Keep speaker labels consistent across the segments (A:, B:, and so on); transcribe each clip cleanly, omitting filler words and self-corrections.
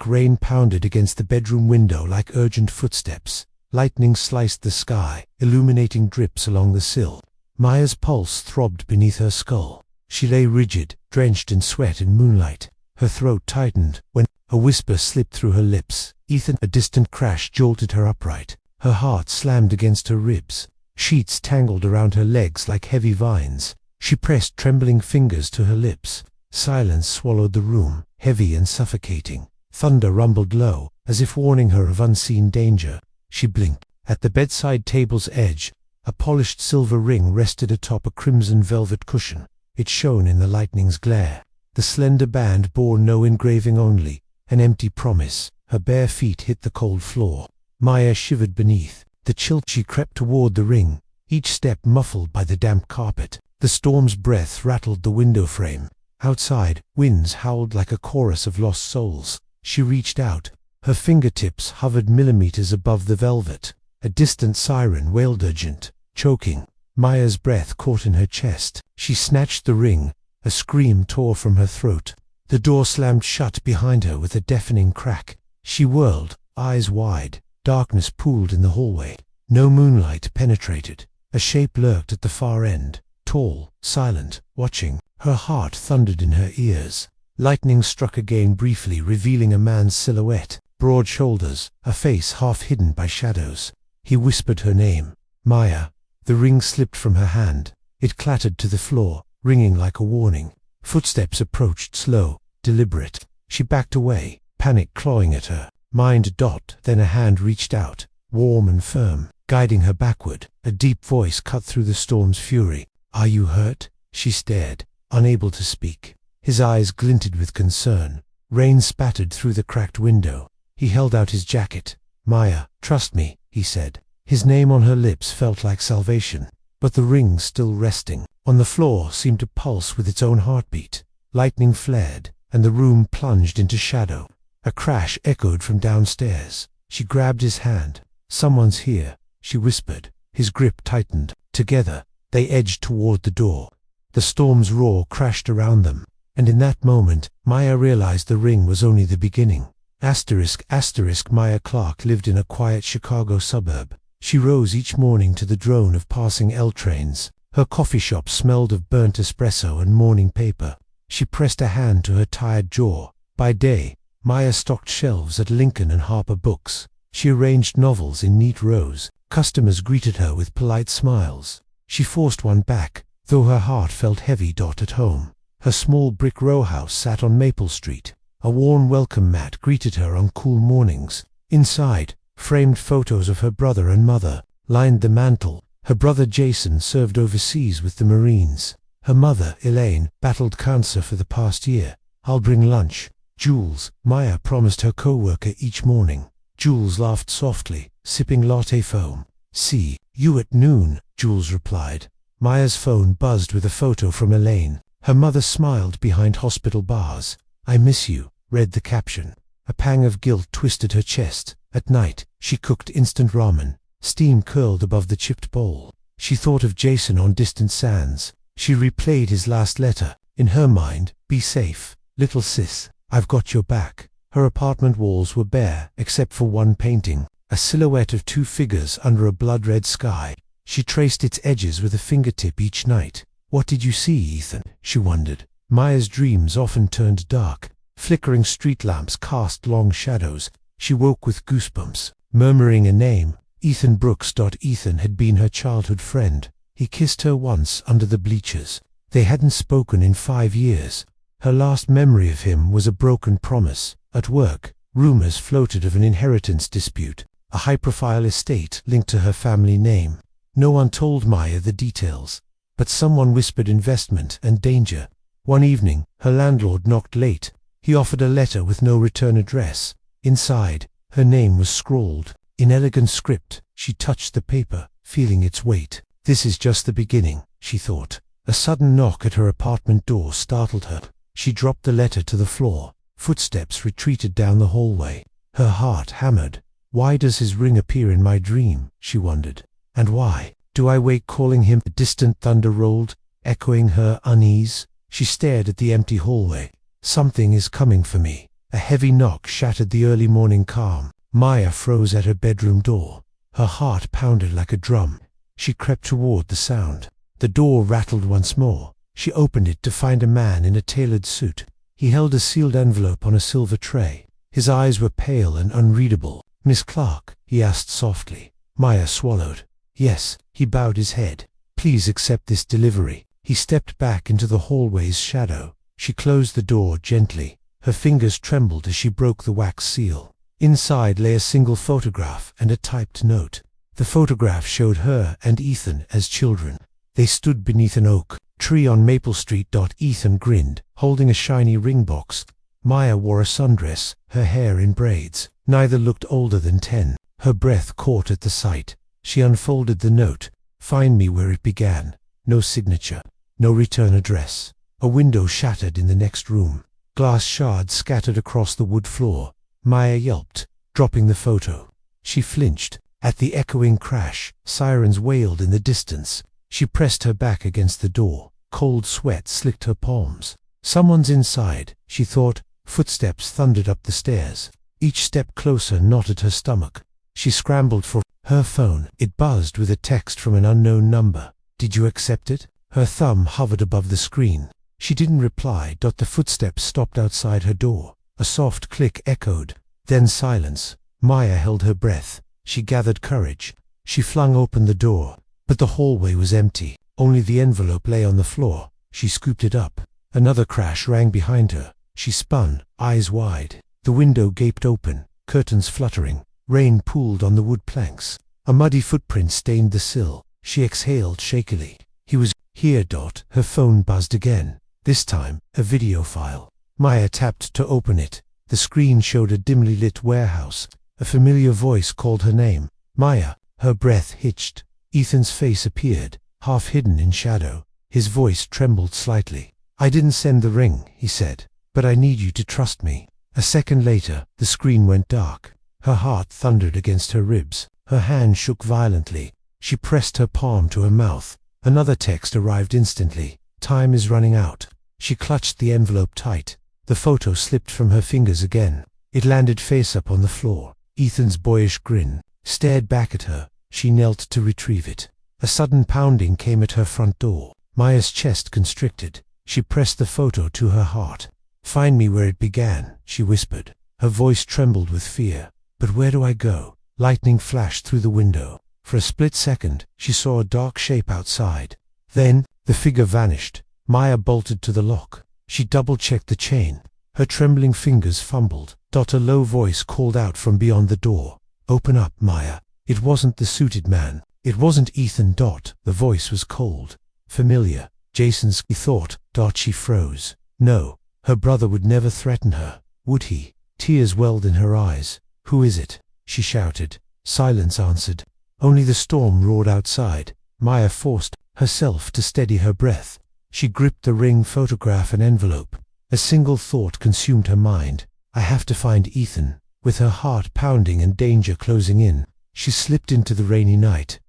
A: Rain pounded against the bedroom window like urgent footsteps. Lightning sliced the sky, illuminating drips along the sill. Maya's pulse throbbed beneath her skull. She lay rigid, drenched in sweat and moonlight. Her throat tightened when a whisper slipped through her lips. Ethan. A distant crash jolted her upright. Her heart slammed against her ribs. Sheets tangled around her legs like heavy vines. She pressed trembling fingers to her lips. Silence swallowed the room, heavy and suffocating. Thunder rumbled low, as if warning her of unseen danger. She blinked. At the bedside table's edge, a polished silver ring rested atop a crimson velvet cushion. It shone in the lightning's glare. The slender band bore no engraving, only an empty promise. Her bare feet hit the cold floor. Maya shivered beneath the chill. She crept toward the ring, each step muffled by the damp carpet. The storm's breath rattled the window frame. Outside, winds howled like a chorus of lost souls. She reached out. Her fingertips hovered millimeters above the velvet. A distant siren wailed urgent, choking. Maya's breath caught in her chest. She snatched the ring. A scream tore from her throat. The door slammed shut behind her with a deafening crack. She whirled, eyes wide. Darkness pooled in the hallway. No moonlight penetrated. A shape lurked at the far end, tall, silent, watching. Her heart thundered in her ears. Lightning struck again briefly, revealing a man's silhouette. Broad shoulders, a face half hidden by shadows. He whispered her name, Maya. The ring slipped from her hand. It clattered to the floor, ringing like a warning. Footsteps approached, slow, deliberate. She backed away, panic clawing at her. Mind dot. Then a hand reached out, warm and firm, guiding her backward. A deep voice cut through the storm's fury. Are you hurt? She stared, unable to speak. His eyes glinted with concern. Rain spattered through the cracked window. He held out his jacket. Maya, trust me, he said. His name on her lips felt like salvation. But the ring, still resting on the floor, seemed to pulse with its own heartbeat. Lightning flared, and the room plunged into shadow. A crash echoed from downstairs. She grabbed his hand. Someone's here, she whispered. His grip tightened. Together, they edged toward the door. The storm's roar crashed around them, and in that moment, Maya realized the ring was only the beginning. Maya Clarke lived in a quiet Chicago suburb. She rose each morning to the drone of passing L trains. Her coffee shop smelled of burnt espresso and morning paper. She pressed a hand to her tired jaw. By day, Maya stocked shelves at Lincoln and Harper Books. She arranged novels in neat rows. Customers greeted her with polite smiles. She forced one back, though her heart felt heavy. At home, her small brick row house sat on Maple Street. A worn welcome mat greeted her on cool mornings. Inside, framed photos of her brother and mother lined the mantel. Her brother Jason served overseas with the Marines. Her mother, Elaine, battled cancer for the past year. I'll bring lunch. Jules, Maya promised her co-worker each morning. Jules laughed softly, sipping latte foam. See you at noon, Jules replied. Maya's phone buzzed with a photo from Elaine. Her mother smiled behind hospital bars. I miss you, read the caption. A pang of guilt twisted her chest. At night, she cooked instant ramen. Steam curled above the chipped bowl. She thought of Jason on distant sands. She replayed his last letter. In her mind, be safe, little sis. I've got your back. Her apartment walls were bare, except for one painting, a silhouette of two figures under a blood-red sky. She traced its edges with a fingertip each night. What did you see, Ethan? She wondered. Maya's dreams often turned dark. Flickering street lamps cast long shadows. She woke with goosebumps, murmuring a name. Ethan Brooks. Ethan had been her childhood friend. He kissed her once under the bleachers. They hadn't spoken in 5 years. Her last memory of him was a broken promise. At work, rumors floated of an inheritance dispute, a high-profile estate linked to her family name. No one told Maya the details, but someone whispered investment and danger. One evening, her landlord knocked late. He offered a letter with no return address. Inside, her name was scrawled. In elegant script, she touched the paper, feeling its weight. This is just the beginning, she thought. A sudden knock at her apartment door startled her. She dropped the letter to the floor. Footsteps retreated down the hallway. Her heart hammered. Why does his ring appear in my dream? She wondered. And why do I wake calling him? A distant thunder rolled, echoing her unease. She stared at the empty hallway. Something is coming for me. A heavy knock shattered the early morning calm. Maya froze at her bedroom door. Her heart pounded like a drum. She crept toward the sound. The door rattled once more. She opened it to find a man in a tailored suit. He held a sealed envelope on a silver tray. His eyes were pale and unreadable. "Miss Clarke?" he asked softly. Maya swallowed. "Yes." He bowed his head. "Please accept this delivery." He stepped back into the hallway's shadow. She closed the door gently. Her fingers trembled as she broke the wax seal. Inside lay a single photograph and a typed note. The photograph showed her and Ethan as children. They stood beneath an oak tree on Maple Street. Ethan grinned, holding a shiny ring box. Maya wore a sundress, her hair in braids. Neither looked older than 10. Her breath caught at the sight. She unfolded the note. "Find me where it began." No signature. No return address. A window shattered in the next room. Glass shards scattered across the wood floor. Maya yelped, dropping the photo. She flinched. At the echoing crash, sirens wailed in the distance. She pressed her back against the door. Cold sweat slicked her palms. "Someone's inside," she thought. Footsteps thundered up the stairs. Each step closer knotted her stomach. She scrambled for her phone. It buzzed with a text from an unknown number. "Did you accept it?" Her thumb hovered above the screen. She didn't reply. The footsteps stopped outside her door. A soft click echoed. Then silence. Maya held her breath. She gathered courage. She flung open the door. But the hallway was empty. Only the envelope lay on the floor. She scooped it up. Another crash rang behind her. She spun, eyes wide. The window gaped open, curtains fluttering. Rain pooled on the wood planks. A muddy footprint stained the sill. She exhaled shakily. He was here. Her phone buzzed again. This time, a video file. Maya tapped to open it. The screen showed a dimly lit warehouse. A familiar voice called her name. "Maya." Her breath hitched. Ethan's face appeared, half hidden in shadow. His voice trembled slightly. "I didn't send the ring," he said, "but I need you to trust me." A second later, the screen went dark. Her heart thundered against her ribs. Her hand shook violently. She pressed her palm to her mouth. Another text arrived instantly. "Time is running out." She clutched the envelope tight. The photo slipped from her fingers again. It landed face up on the floor. Ethan's boyish grin stared back at her. She knelt to retrieve it. A sudden pounding came at her front door. Maya's chest constricted. She pressed the photo to her heart. "Find me where it began," she whispered. Her voice trembled with fear. "But where do I go?" Lightning flashed through the window. For a split second, she saw a dark shape outside. Then, the figure vanished. Maya bolted to the lock. She double-checked the chain. Her trembling fingers fumbled. A low voice called out from beyond the door. "Open up, Maya." It wasn't the suited man. It wasn't Ethan. The voice was cold. Familiar. Jason's, he thought. She froze. No, her brother would never threaten her, would he? Tears welled in her eyes. "Who is it?" she shouted. Silence answered. Only the storm roared outside. Maya forced herself to steady her breath. She gripped the ring, photograph, and envelope. A single thought consumed her mind. "I have to find Ethan." With her heart pounding and danger closing in, she slipped into the rainy night.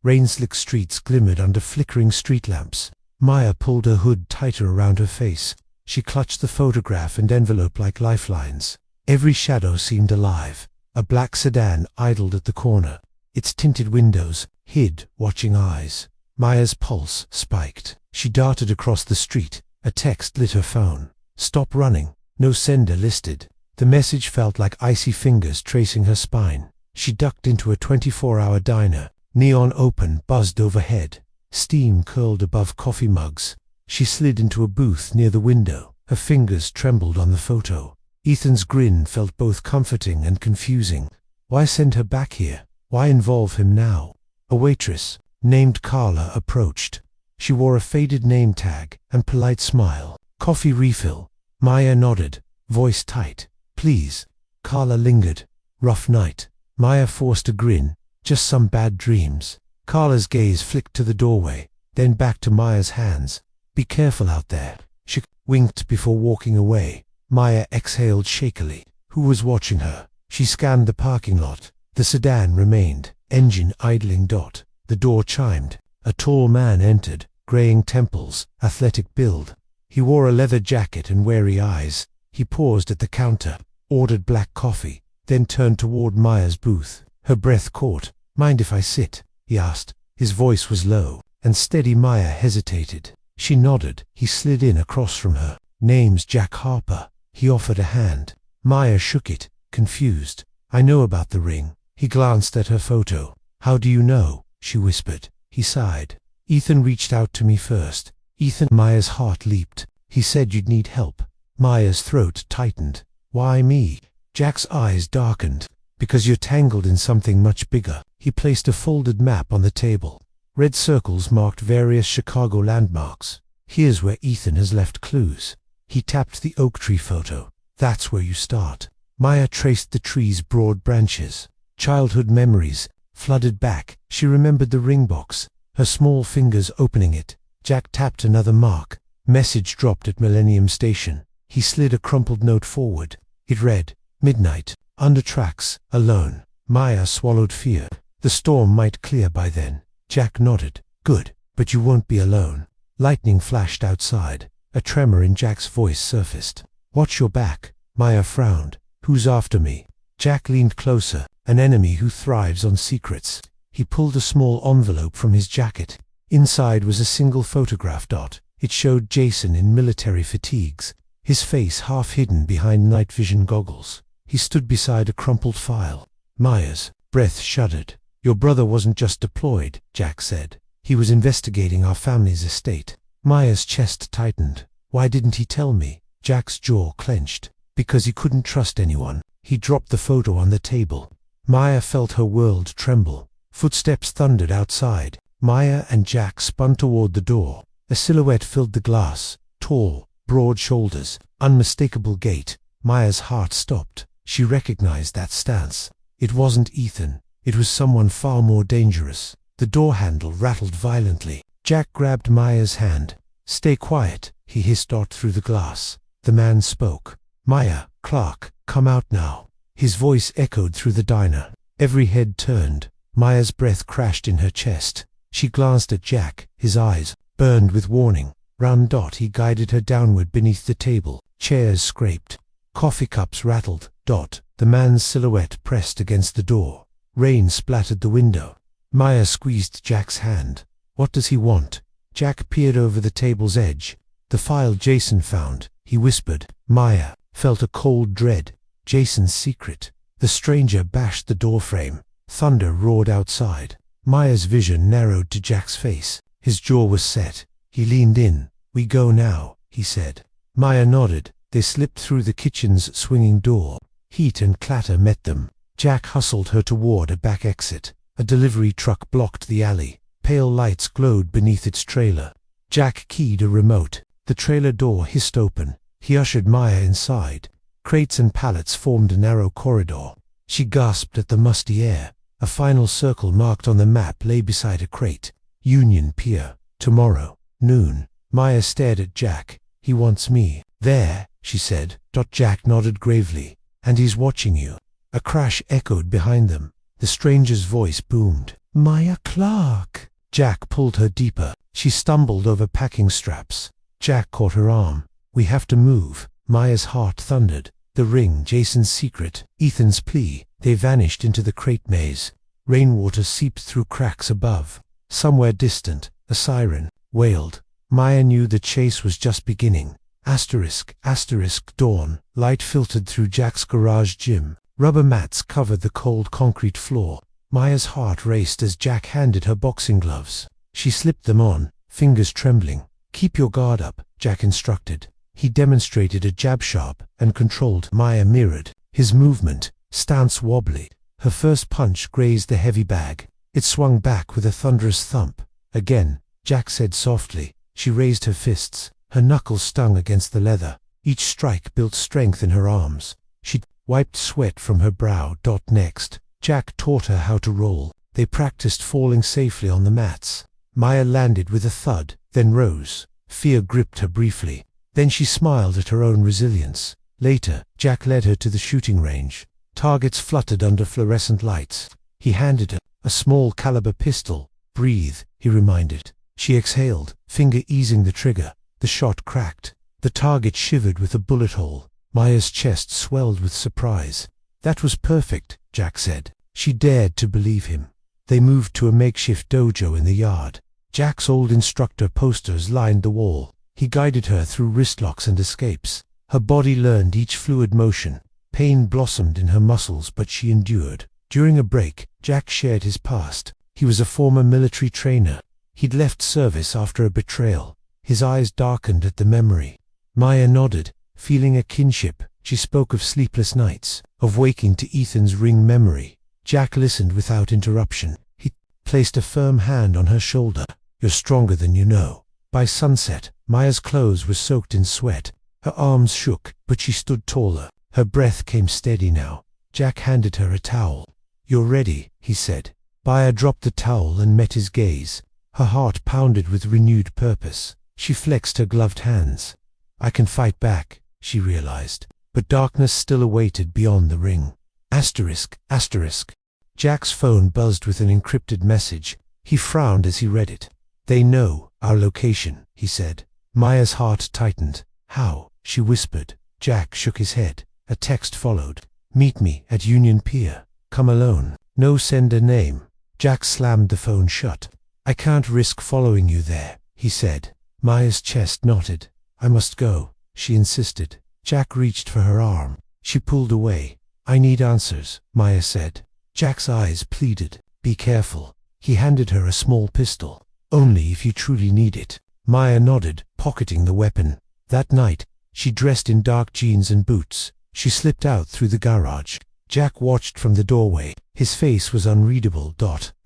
A: Rain-slick streets glimmered under flickering street lamps. Maya pulled her hood tighter around her face. She clutched the photograph and envelope like lifelines. Every shadow seemed alive. A black sedan idled at the corner. Its tinted windows hid watching eyes. Maya's pulse spiked. She darted across the street. A text lit her phone. "Stop running." No sender listed. The message felt like icy fingers tracing her spine. She ducked into a 24-hour diner. Neon open buzzed overhead. Steam curled above coffee mugs. She slid into a booth near the window. Her fingers trembled on the photo. Ethan's grin felt both comforting and confusing. Why send her back here? Why involve him now? A waitress, named Carla, approached. She wore a faded name tag and polite smile. "Coffee refill." Maya nodded, voice tight. "Please." Carla lingered. "Rough night." Maya forced a grin. "Just some bad dreams." Carla's gaze flicked to the doorway, then back to Maya's hands. "Be careful out there." She winked before walking away. Maya exhaled shakily. Who was watching her? She scanned the parking lot. The sedan remained, engine idling. The door chimed. A tall man entered, graying temples, athletic build. He wore a leather jacket and wary eyes. He paused at the counter, ordered black coffee, then turned toward Maya's booth. Her breath caught. "Mind if I sit?" he asked. His voice was low and steady. Maya hesitated. She nodded. He slid in across from her. "Name's Jack Harper." He offered a hand. Maya shook it, confused. "I know about the ring." He glanced at her photo. "How do you know?" she whispered. He sighed. "Ethan reached out to me first." "Ethan?" Maya's heart leaped. "He said you'd need help." Maya's throat tightened. "Why me?" Jack's eyes darkened. "Because you're tangled in something much bigger." He placed a folded map on the table. Red circles marked various Chicago landmarks. "Here's where Ethan has left clues." He tapped the oak tree photo. "That's where you start." Maya traced the tree's broad branches. Childhood memories flooded back. She remembered the ring box, her small fingers opening it. Jack tapped another mark. Message dropped at Millennium Station. He slid a crumpled note forward. It read, "Midnight, under tracks, alone." Maya swallowed fear. The storm might clear by then. Jack nodded. "Good, but you won't be alone." Lightning flashed outside. A tremor in Jack's voice surfaced. "Watch your back." Maya frowned. "Who's after me?" Jack leaned closer. "An enemy who thrives on secrets." He pulled a small envelope from his jacket. Inside was a single photograph dot. It showed Jason in military fatigues, his face half hidden behind night vision goggles. He stood beside a crumpled file. Maya's breath shuddered. "Your brother wasn't just deployed," Jack said. "He was investigating our family's estate." Maya's chest tightened. "Why didn't he tell me?" Jack's jaw clenched. "Because he couldn't trust anyone." He dropped the photo on the table. Maya felt her world tremble. Footsteps thundered outside. Maya and Jack spun toward the door. A silhouette filled the glass. Tall, broad shoulders, unmistakable gait. Maya's heart stopped. She recognized that stance. It wasn't Ethan. It was someone far more dangerous. The door handle rattled violently. Jack grabbed Maya's hand. "Stay quiet," he hissed out through the glass. The man spoke. "Maya Clarke, come out now." His voice echoed through the diner. Every head turned. Maya's breath crashed in her chest. She glanced at Jack, his eyes burned with warning. Round dot he guided her downward beneath the table. Chairs scraped. Coffee cups rattled. Dot. The man's silhouette pressed against the door. Rain splattered the window. Maya squeezed Jack's hand. "What does he want?" Jack peered over the table's edge. "The file Jason found," he whispered. Maya felt a cold dread. Jason's secret. The stranger bashed the doorframe. Thunder roared outside. Maya's vision narrowed to Jack's face. His jaw was set. He leaned in. "We go now," he said. Maya nodded. They slipped through the kitchen's swinging door. Heat and clatter met them. Jack hustled her toward a back exit. A delivery truck blocked the alley. Pale lights glowed beneath its trailer. Jack keyed a remote. The trailer door hissed open. He ushered Maya inside. Crates and pallets formed a narrow corridor. She gasped at the musty air. A final circle marked on the map lay beside a crate. Union Pier. Tomorrow, noon. Maya stared at Jack. "He wants me." "There," she said. Jack nodded gravely. "And he's watching you." A crash echoed behind them. The stranger's voice boomed. "Maya Clarke." Jack pulled her deeper. She stumbled over packing straps. Jack caught her arm. "We have to move." Maya's heart thundered. The ring, Jason's secret, Ethan's plea. They vanished into the crate maze. Rainwater seeped through cracks above. Somewhere distant, a siren wailed. Maya knew the chase was just beginning. Asterisk, asterisk, dawn. Light filtered through Jack's garage gym. Rubber mats covered the cold concrete floor. Maya's heart raced as Jack handed her boxing gloves. She slipped them on, fingers trembling. "Keep your guard up," Jack instructed. He demonstrated a jab sharp and controlled. Maya mirrored his movement, stance wobbly. Her first punch grazed the heavy bag. It swung back with a thunderous thump. "Again," Jack said softly. She raised her fists. Her knuckles stung against the leather. Each strike built strength in her arms. She wiped sweat from her brow. Next, Jack taught her how to roll. They practiced falling safely on the mats. Maya landed with a thud, then rose. Fear gripped her briefly. Then she smiled at her own resilience. Later, Jack led her to the shooting range. Targets fluttered under fluorescent lights. He handed her a small caliber pistol. "Breathe," he reminded. She exhaled, finger easing the trigger. The shot cracked. The target shivered with a bullet hole. Maya's chest swelled with surprise. "That was perfect," Jack said. She dared to believe him. They moved to a makeshift dojo in the yard. Jack's old instructor posters lined the wall. He guided her through wristlocks and escapes. Her body learned each fluid motion. Pain blossomed in her muscles, but she endured. During a break, Jack shared his past. He was a former military trainer. He'd left service after a betrayal. His eyes darkened at the memory. Maya nodded, feeling a kinship. She spoke of sleepless nights, of waking to Ethan's ring memory. Jack listened without interruption. He placed a firm hand on her shoulder. "You're stronger than you know." By sunset, Maya's clothes were soaked in sweat. Her arms shook, but she stood taller. Her breath came steady now. Jack handed her a towel. "You're ready," he said. Maya dropped the towel and met his gaze. Her heart pounded with renewed purpose. She flexed her gloved hands. "I can fight back," she realized. But darkness still awaited beyond the ring. Asterisk, asterisk. Jack's phone buzzed with an encrypted message. He frowned as he read it. "They know our location," he said. Maya's heart tightened. "How?" she whispered. Jack shook his head. A text followed. "Meet me at Union Pier. Come alone. No sender name." Jack slammed the phone shut. "I can't risk following you there," he said. Maya's chest knotted. "I must go," she insisted. Jack reached for her arm. She pulled away. "I need answers," Maya said. Jack's eyes pleaded. "Be careful." He handed her a small pistol. "Only if you truly need it." Maya nodded, pocketing the weapon. That night, she dressed in dark jeans and boots. She slipped out through the garage. Jack watched from the doorway. His face was unreadable.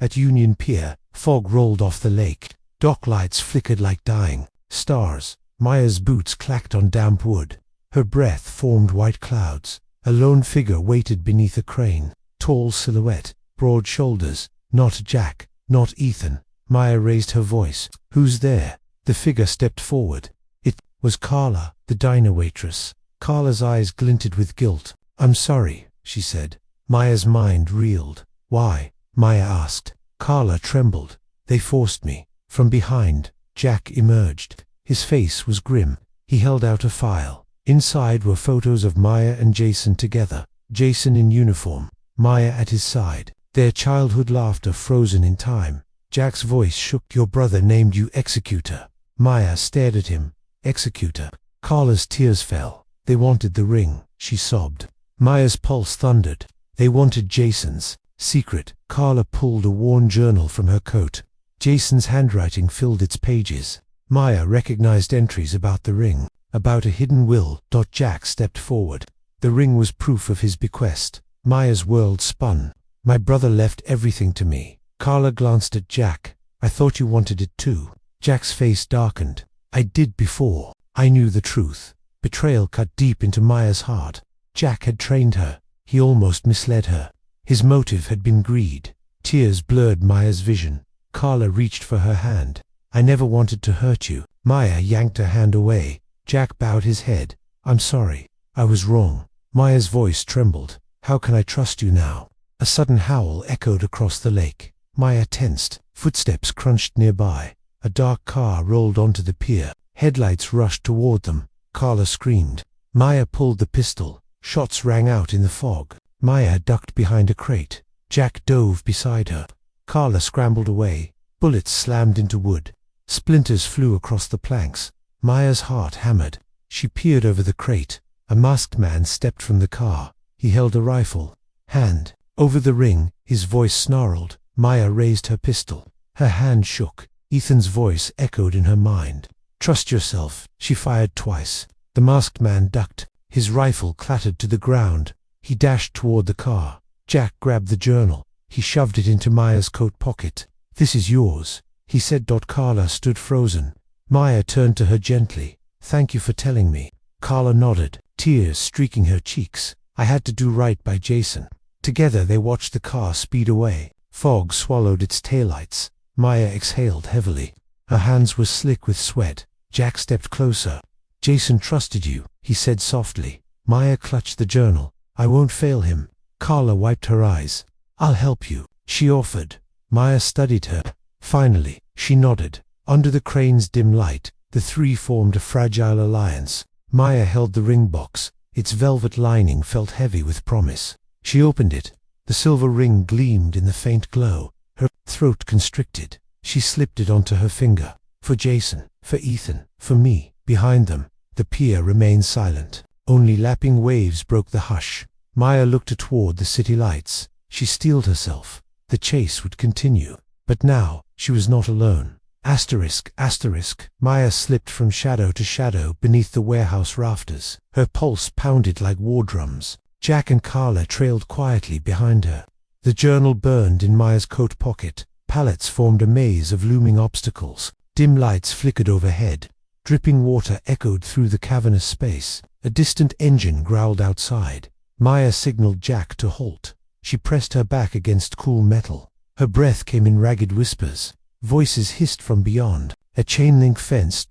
A: At Union Pier, fog rolled off the lake. Dock lights flickered like dying stars. Maya's boots clacked on damp wood. Her breath formed white clouds. A lone figure waited beneath a crane. Tall silhouette, broad shoulders. Not Jack, not Ethan. Maya raised her voice. "Who's there?" The figure stepped forward. It was Carla, the diner waitress. Carla's eyes glinted with guilt. "I'm sorry," she said. Maya's mind reeled. "Why?" Maya asked. Carla trembled. "They forced me." From behind, Jack emerged. His face was grim. He held out a file. Inside were photos of Maya and Jason together. Jason in uniform, Maya at his side. Their childhood laughter frozen in time. Jack's voice shook. "Your brother named you Executor." Maya stared at him. "Executor." Carla's tears fell. "They wanted the ring," she sobbed. Maya's pulse thundered. "They wanted Jason's secret." Carla pulled a worn journal from her coat. Jason's handwriting filled its pages. Maya recognized entries about the ring, about a hidden will. Jack stepped forward. The ring was proof of his bequest. Maya's world spun. "My brother left everything to me." Carla glanced at Jack. "I thought you wanted it too." Jack's face darkened. "I did before I knew the truth." Betrayal cut deep into Maya's heart. Jack had trained her. He almost misled her. His motive had been greed. Tears blurred Maya's vision. Carla reached for her hand. "I never wanted to hurt you." Maya yanked her hand away. Jack bowed his head. "I'm sorry. I was wrong." Maya's voice trembled. "How can I trust you now?" A sudden howl echoed across the lake. Maya tensed. Footsteps crunched nearby. A dark car rolled onto the pier. Headlights rushed toward them. Carla screamed. Maya pulled the pistol. Shots rang out in the fog. Maya ducked behind a crate. Jack dove beside her. Carla scrambled away. Bullets slammed into wood. Splinters flew across the planks. Maya's heart hammered. She peered over the crate. A masked man stepped from the car. He held a rifle. "Hand over the ring," his voice snarled. Maya raised her pistol. Her hand shook. Ethan's voice echoed in her mind. "Trust yourself." She fired twice. The masked man ducked. His rifle clattered to the ground. He dashed toward the car. Jack grabbed the journal. He shoved it into Maya's coat pocket. "This is yours," he said. Carla stood frozen. Maya turned to her gently. "Thank you for telling me." Carla nodded, tears streaking her cheeks. "I had to do right by Jason." Together they watched the car speed away. Fog swallowed its taillights. Maya exhaled heavily. Her hands were slick with sweat. Jack stepped closer. "Jason trusted you," he said softly. Maya clutched the journal. "I won't fail him." Carla wiped her eyes. "I'll help you," she offered. Maya studied her. Finally, she nodded. Under the crane's dim light, The three formed a fragile alliance. Maya held the ring box. Its velvet lining felt heavy with promise. She opened it. The silver ring gleamed in the faint glow. Her throat constricted. She slipped it onto her finger. For Jason, for Ethan, for me. Behind them, the pier remained silent. Only lapping waves broke the hush. Maya looked toward the city lights. She steeled herself. The chase would continue. But now, she was not alone. Asterisk, asterisk. Maya slipped from shadow to shadow beneath the warehouse rafters. Her pulse pounded like war drums. Jack and Carla trailed quietly behind her. The journal burned in Maya's coat pocket. Pallets formed a maze of looming obstacles. Dim lights flickered overhead. Dripping water echoed through the cavernous space. A distant engine growled outside. Maya signaled Jack to halt. She pressed her back against cool metal. Her breath came in ragged whispers. Voices hissed from beyond. A chain-link fence.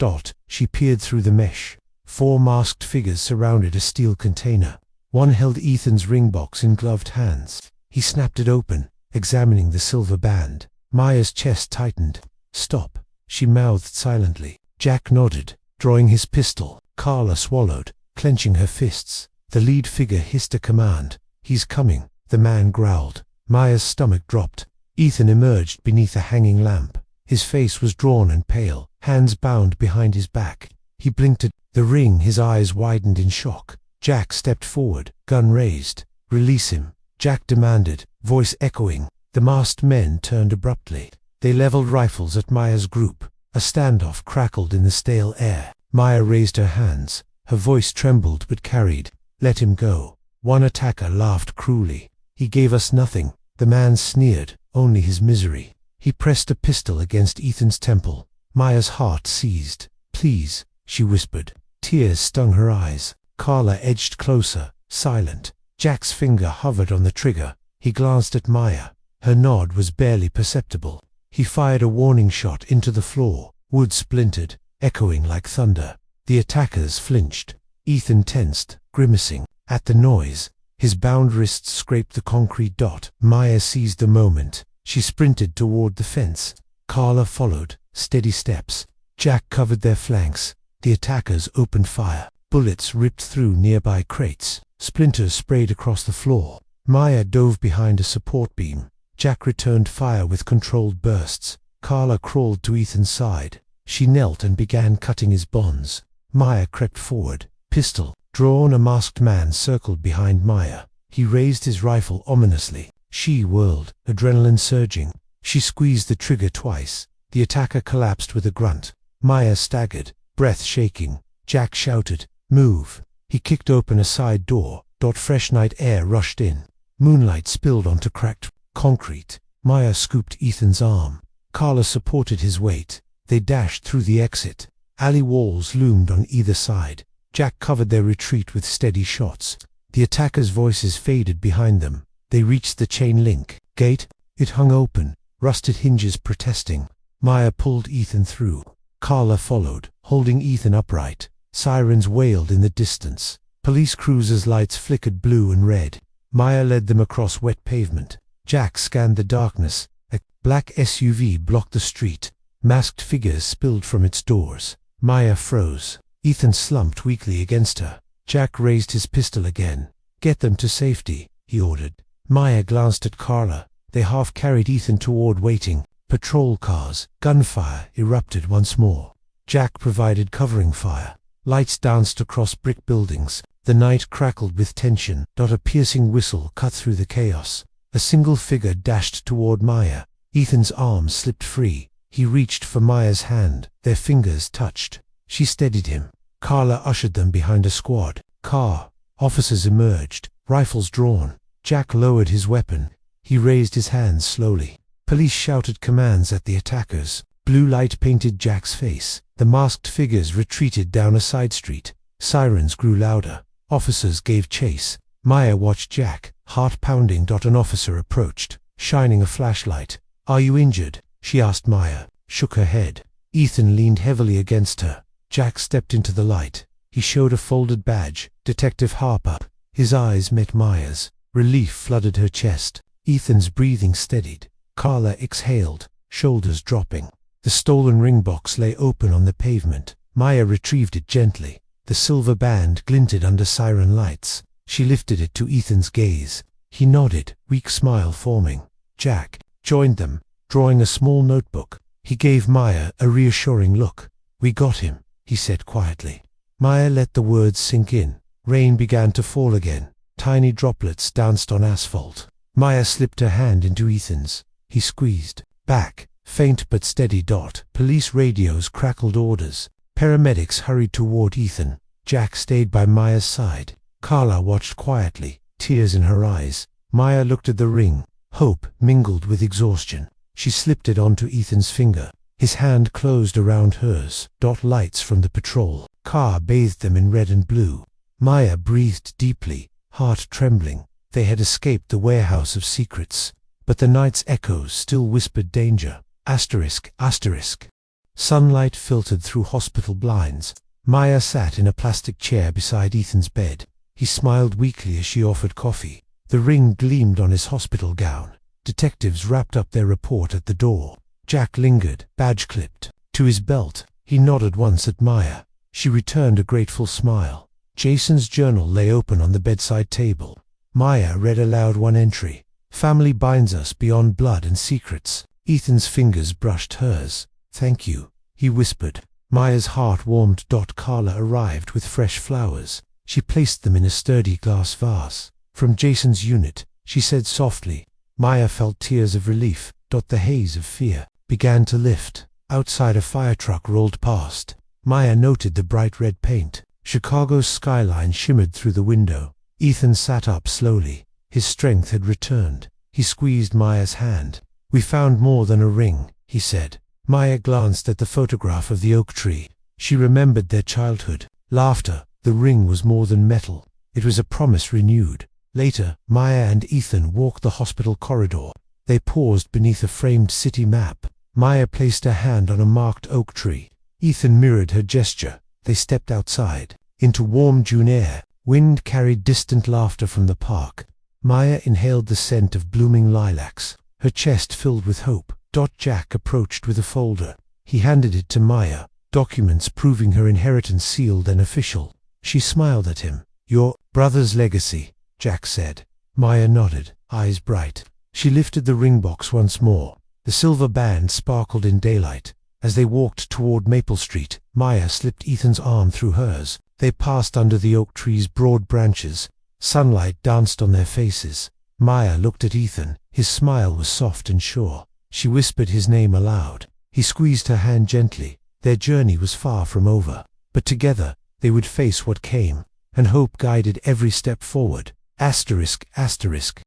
A: She peered through the mesh. 4 masked figures surrounded a steel container. One held Ethan's ring box in gloved hands. He snapped it open, examining the silver band. Maya's chest tightened. Stop, she mouthed silently. Jack nodded, drawing his pistol. Carla swallowed, clenching her fists. The lead figure hissed a command. He's coming, the man growled. Maya's stomach dropped. Ethan emerged beneath a hanging lamp. His face was drawn and pale, hands bound behind his back. He blinked at the ring, his eyes widened in shock. Jack stepped forward, gun raised. Release him, Jack demanded, voice echoing. The masked men turned abruptly. They leveled rifles at Maya's group. A standoff crackled in the stale air. Maya raised her hands. Her voice trembled but carried. Let him go. One attacker laughed cruelly. He gave us nothing. The man sneered, only his misery. He pressed a pistol against Ethan's temple. Maya's heart seized. Please, she whispered. Tears stung her eyes. Carla edged closer, silent. Jack's finger hovered on the trigger. He glanced at Maya. Her nod was barely perceptible. He fired a warning shot into the floor. Wood splintered, echoing like thunder. The attackers flinched. Ethan tensed, grimacing. At the noise, his bound wrists scraped the concrete. Maya seized the moment. She sprinted toward the fence. Carla followed, steady steps. Jack covered their flanks. The attackers opened fire. Bullets ripped through nearby crates. Splinters sprayed across the floor. Maya dove behind a support beam. Jack returned fire with controlled bursts. Carla crawled to Ethan's side. She knelt and began cutting his bonds. Maya crept forward. Pistol drawn, a masked man circled behind Maya. He raised his rifle ominously. She whirled, adrenaline surging. She squeezed the trigger twice. The attacker collapsed with a grunt. Maya staggered, breath shaking. Jack shouted, "Move!" He kicked open a side door. Fresh night air rushed in. Moonlight spilled onto cracked concrete. Maya scooped Ethan's arm. Carla supported his weight. They dashed through the exit. Alley walls loomed on either side. Jack covered their retreat with steady shots. The attackers' voices faded behind them. They reached the chain-link gate. It hung open, rusted hinges protesting. Maya pulled Ethan through. Carla followed, holding Ethan upright. Sirens wailed in the distance. Police cruisers' lights flickered blue and red. Maya led them across wet pavement. Jack scanned the darkness. A black SUV blocked the street. Masked figures spilled from its doors. Maya froze. Ethan slumped weakly against her. Jack raised his pistol again. "Get them to safety," he ordered. Maya glanced at Carla. They half-carried Ethan toward waiting patrol cars. Gunfire erupted once more. Jack provided covering fire. Lights danced across brick buildings. The night crackled with tension. A piercing whistle cut through the chaos. A single figure dashed toward Maya. Ethan's arm slipped free. He reached for Maya's hand. Their fingers touched. She steadied him. Carla ushered them behind a squad car. Officers emerged, rifles drawn. Jack lowered his weapon. He raised his hands slowly. Police shouted commands at the attackers. Blue light painted Jack's face. The masked figures retreated down a side street. Sirens grew louder. Officers gave chase. Maya watched Jack, heart pounding. An officer approached, shining a flashlight. "Are you injured?" she asked. Maya shook her head. Ethan leaned heavily against her. Jack stepped into the light. He showed a folded badge, Detective Harper. His eyes met Maya's. Relief flooded her chest. Ethan's breathing steadied. Carla exhaled, shoulders dropping. The stolen ring box lay open on the pavement. Maya retrieved it gently. The silver band glinted under siren lights. She lifted it to Ethan's gaze. He nodded, weak smile forming. Jack joined them, drawing a small notebook. He gave Maya a reassuring look. "We got him," he said quietly. Maya let the words sink in. Rain began to fall again. Tiny droplets danced on asphalt. Maya slipped her hand into Ethan's. He squeezed. Back, faint but steady dot. Police radios crackled orders. Paramedics hurried toward Ethan. Jack stayed by Maya's side. Carla watched quietly, tears in her eyes. Maya looked at the ring. Hope mingled with exhaustion. She slipped it onto Ethan's finger. His hand closed around hers. Dot lights from the patrol car bathed them in red and blue. Maya breathed deeply, heart trembling. They had escaped the warehouse of secrets. But the night's echoes still whispered danger. Asterisk, asterisk. Sunlight filtered through hospital blinds. Maya sat in a plastic chair beside Ethan's bed. He smiled weakly as she offered coffee. The ring gleamed on his hospital gown. Detectives wrapped up their report at the door. Jack lingered, badge clipped, to his belt. He nodded once at Maya. She returned a grateful smile. Jason's journal lay open on the bedside table. Maya read aloud one entry. "Family binds us beyond blood and secrets." Ethan's fingers brushed hers. "Thank you," he whispered. Maya's heart warmed. Carla arrived with fresh flowers. She placed them in a sturdy glass vase. "From Jason's unit," she said softly. Maya felt tears of relief. The haze of fear began to lift. Outside, a fire truck rolled past. Maya noted the bright red paint. Chicago's skyline shimmered through the window. Ethan sat up slowly. His strength had returned. He squeezed Maya's hand. "We found more than a ring," he said. Maya glanced at the photograph of the oak tree. She remembered their childhood. Laughter. The ring was more than metal. It was a promise renewed. Later, Maya and Ethan walked the hospital corridor. They paused beneath a framed city map. Maya placed her hand on a marked oak tree. Ethan mirrored her gesture. They stepped outside, into warm June air. Wind carried distant laughter from the park. Maya inhaled the scent of blooming lilacs. Her chest filled with hope. Jack approached with a folder. He handed it to Maya. Documents proving her inheritance sealed and official. She smiled at him. "Your brother's legacy," Jack said. Maya nodded, eyes bright. She lifted the ring box once more. The silver band sparkled in daylight. As they walked toward Maple Street, Maya slipped Ethan's arm through hers. They passed under the oak tree's broad branches. Sunlight danced on their faces. Maya looked at Ethan. His smile was soft and sure. She whispered his name aloud. He squeezed her hand gently. Their journey was far from over. But together, they would face what came, and hope guided every step forward. Asterisk, asterisk.